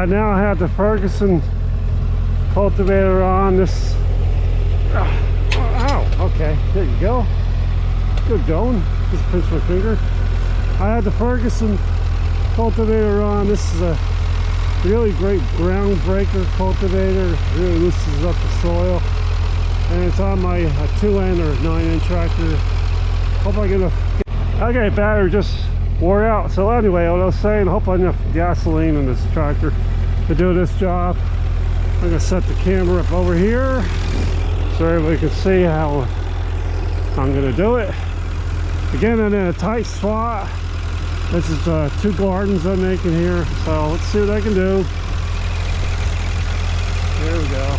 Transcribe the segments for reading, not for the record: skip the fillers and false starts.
Now I have the Ferguson cultivator on. This ow, okay, there you go. Good going. Just pinch my finger. I had the Ferguson cultivator on. This is a really great ground breaker cultivator. Really loosens up the soil, and it's on my 2N or 9N tractor. Hope I get enough. Okay, battery just wore out. So anyway, what I was saying, hope I have enough gasoline in this tractor to do this job. I'm gonna set the camera up over here so everybody can see how I'm gonna do it. Again, I'm in a tight spot. This is 2 gardens I'm making here, so let's see what I can do. There we go.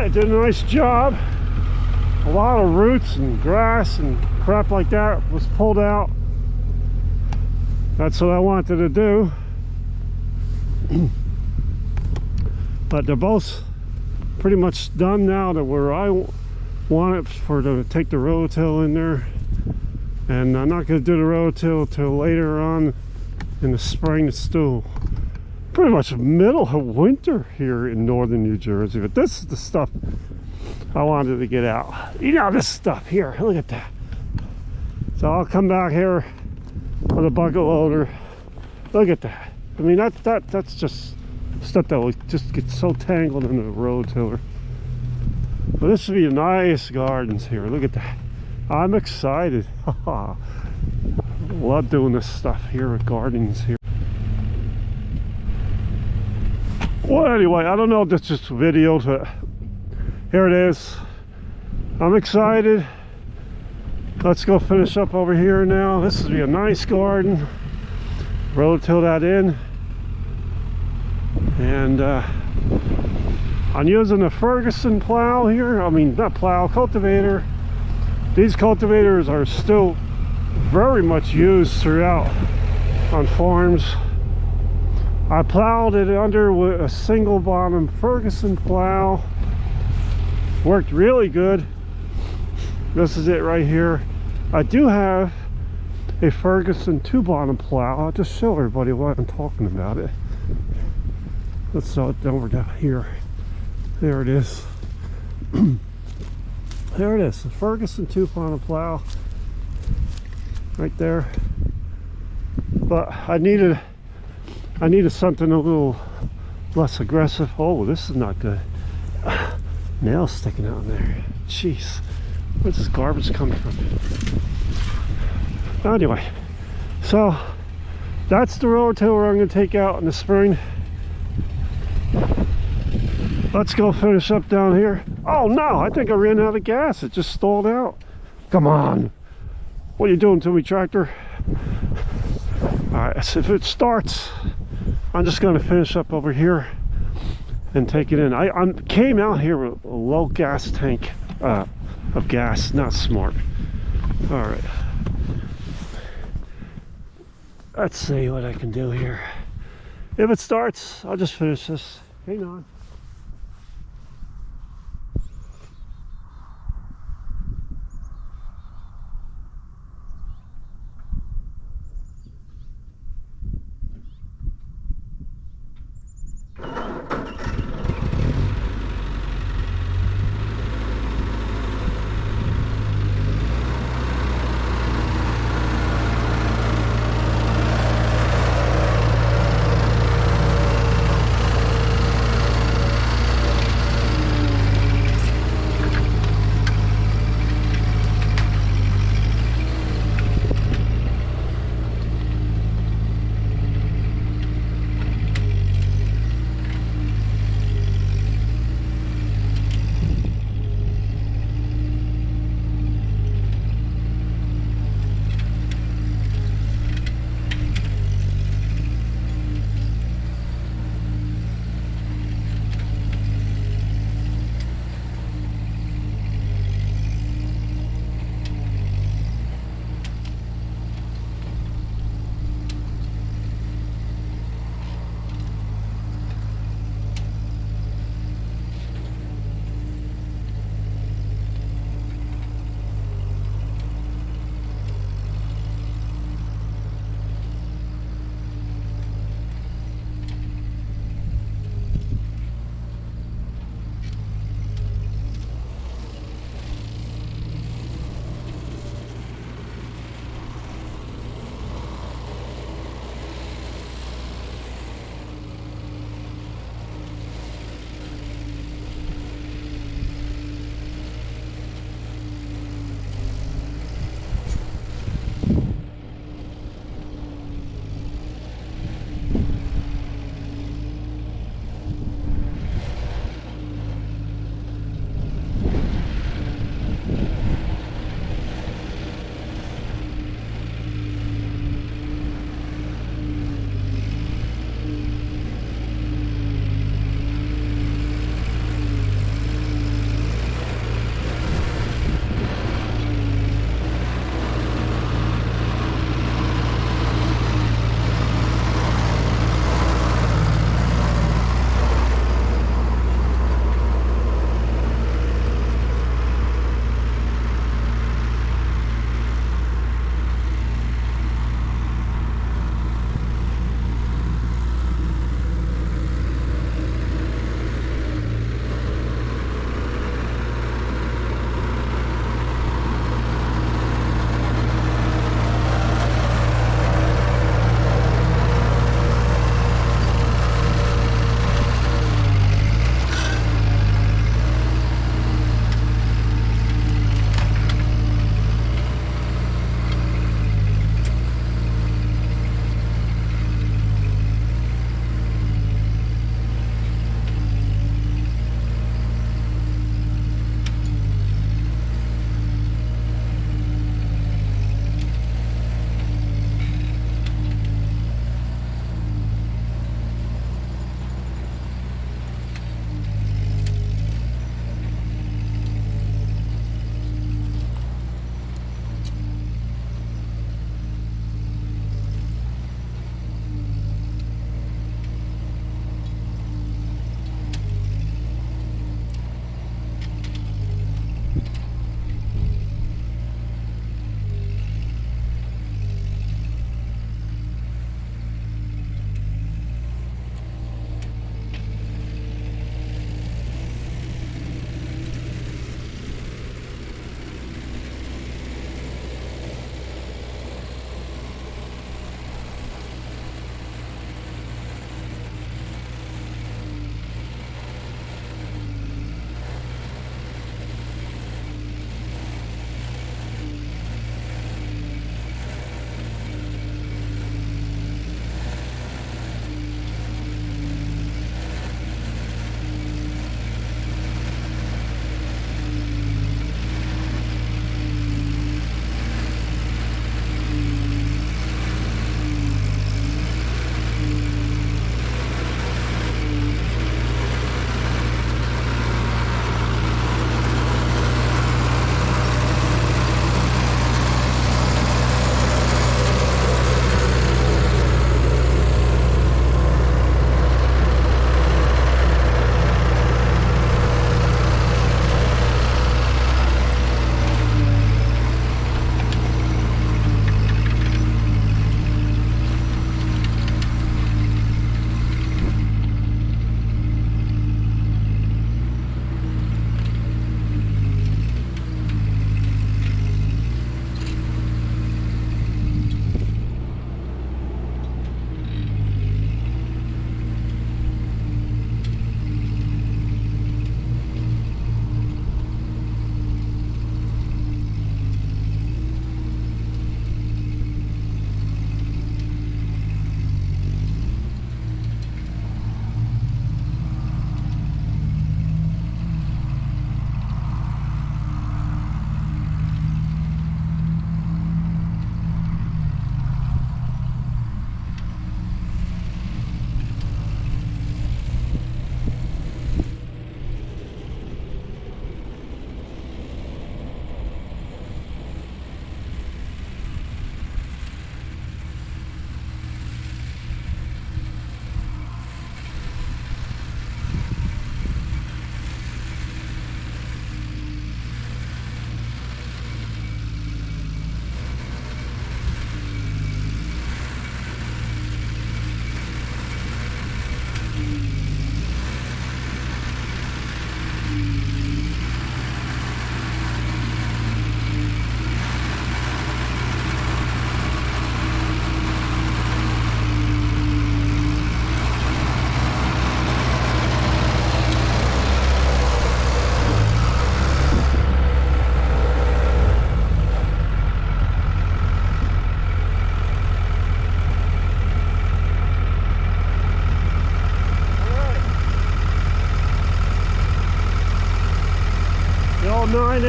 it did a nice job. A lot of roots and grass and crap like that was pulled out. That's what I wanted to do. But they're both pretty much done now to where I want it for to take the rototill in there. And I'm not going to do the rototill till later on in the spring. It's still pretty much middle of winter here in northern New Jersey, but this is the stuff I wanted to get out. You know, this stuff here, look at that. So I'll come back here with a bucket loader. Look at that. I mean, that's just stuff that will just get so tangled in the rototiller. But this would be nice gardens here. Look at that. I'm excited. Love doing this stuff here at gardens here. Well, anyway, I don't know if this is video, but here it is. I'm excited. Let's go finish up over here now. This will be a nice garden. Rototill that in. And I'm using a Ferguson plow here. I mean, not plow, cultivator. These cultivators are still very much used throughout on farms. I plowed it under with a single bottom Ferguson plow. Worked really good. This is it right here. I do have a Ferguson 2-bottom plow. I'll just show everybody what I'm talking about it. Let's saw it over down here. There it is. There it is, the Ferguson 2-bottom plow. Right there. But I needed something a little less aggressive. Oh, this is not good. Nails sticking out in there. Jeez, where's this garbage coming from? Anyway, so that's the rototiller I'm going to take out in the spring. Let's go finish up down here. Oh no, I think I ran out of gas. It just stalled out. Come on. What are you doing to me, tractor? Alright, so if it starts, I'm just going to finish up over here and take it in. I came out here with a low gas tank of gas. Not smart. Alright. Let's see what I can do here. If it starts, I'll just finish this. Hang on.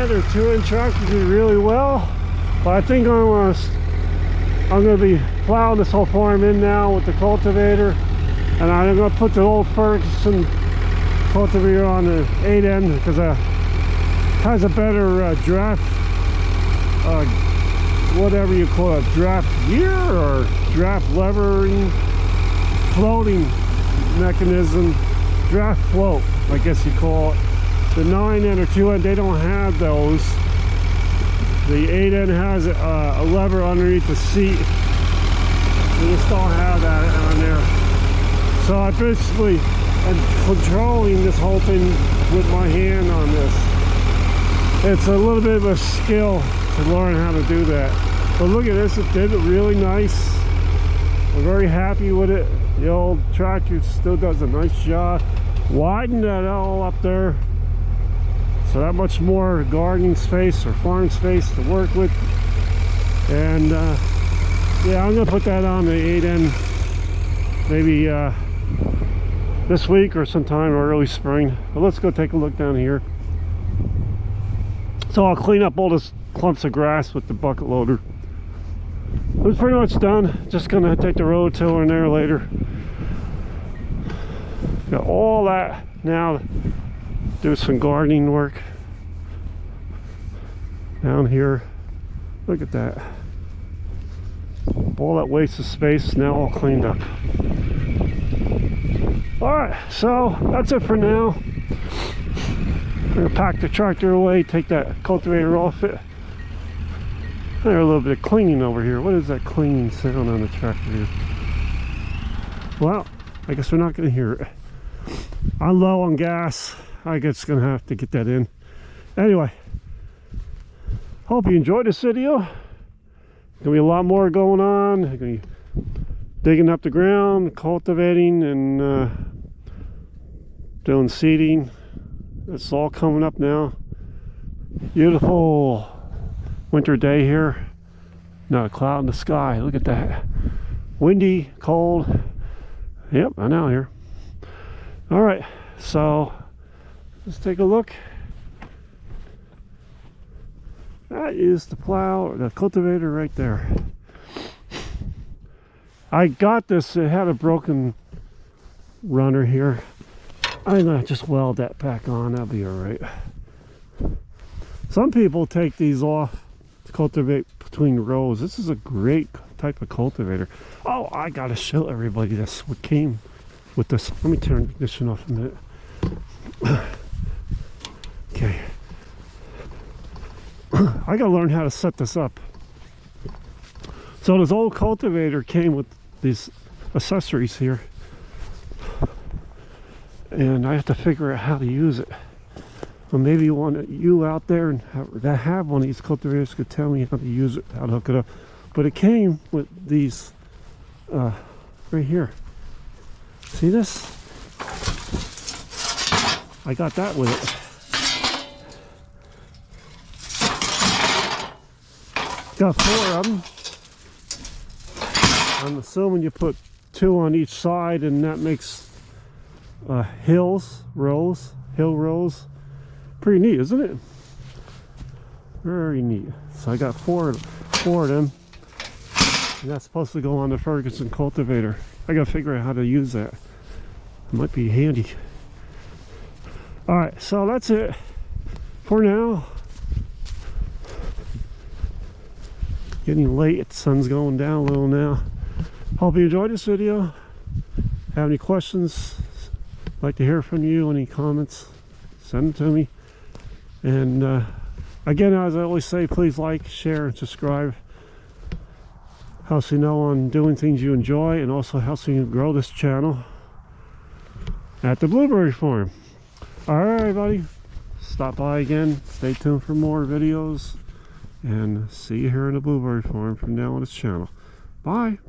8-end or 2-end tractor do really well, but I think I'm going to be plowing this whole farm in now with the cultivator, and I'm going to put the old Ferguson cultivator on the 8-end because it has a better draft, whatever you call it, draft gear or draft levering, floating mechanism, draft float, I guess you call it. The 9-end or 2-end, they don't have those. The 8-end has a lever underneath the seat. They just don't have that on there. So I basically am controlling this whole thing with my hand on this. It's a little bit of a skill to learn how to do that. But look at this, it did it really nice. I'm very happy with it. The old tractor still does a nice job. Widened that all up there. So that much more gardening space or farm space to work with. And yeah, I'm gonna put that on the 8-end maybe this week or sometime early spring. But let's go take a look down here. So I'll clean up all this clumps of grass with the bucket loader. It was pretty much done. Just gonna take the rototiller in there later. Got all that now. Do some gardening work down here. Look at that. All that wasted space now all cleaned up. Alright, so that's it for now. I'm gonna pack the tractor away, take that cultivator off it. There's a little bit of cleaning over here. What is that cleaning sound on the tractor here? Well, I guess we're not gonna hear it. I'm low on gas. I guess gonna have to get that in. Anyway, hope you enjoyed this video. Gonna be a lot more going on. Gonna be digging up the ground, cultivating, and doing seeding. It's all coming up now. Beautiful winter day here. Not a cloud in the sky. Look at that. Windy, cold. Yep, I know here. All right, so let's take a look. That is the plow, or the cultivator right there. I got this, it had a broken runner here. I'm gonna just weld that back on, that'll be all right. Some people take these off to cultivate between rows. This is a great type of cultivator. Oh, I gotta show everybody this, what came with this. Let me turn the ignition off a minute. Okay. I gotta learn how to set this up. So this old cultivator came with these accessories here, and I have to figure out how to use it. Well, maybe you out there and that have one of these cultivators could tell me how to use it, how to hook it up. But it came with these right here. See this? I got that with it. Got 4 of them. I'm assuming you put 2 on each side, and that makes hill rows. Pretty neat, isn't it? Very neat. So I got 4 of them, and that's supposed to go on the Ferguson cultivator. I gotta figure out how to use that. It might be handy. All right, so that's it for now. Getting late, the sun's going down a little now. Hope you enjoyed this video. Have any questions? Like to hear from you. Any comments? Send them to me. And again, as I always say, please like, share, and subscribe. Helps you know I'm doing things you enjoy, and also helps you grow this channel at the Blueberry Farm. Alright, everybody, stop by again. Stay tuned for more videos, and see you here in the Blueberry Farm from now on this channel. Bye.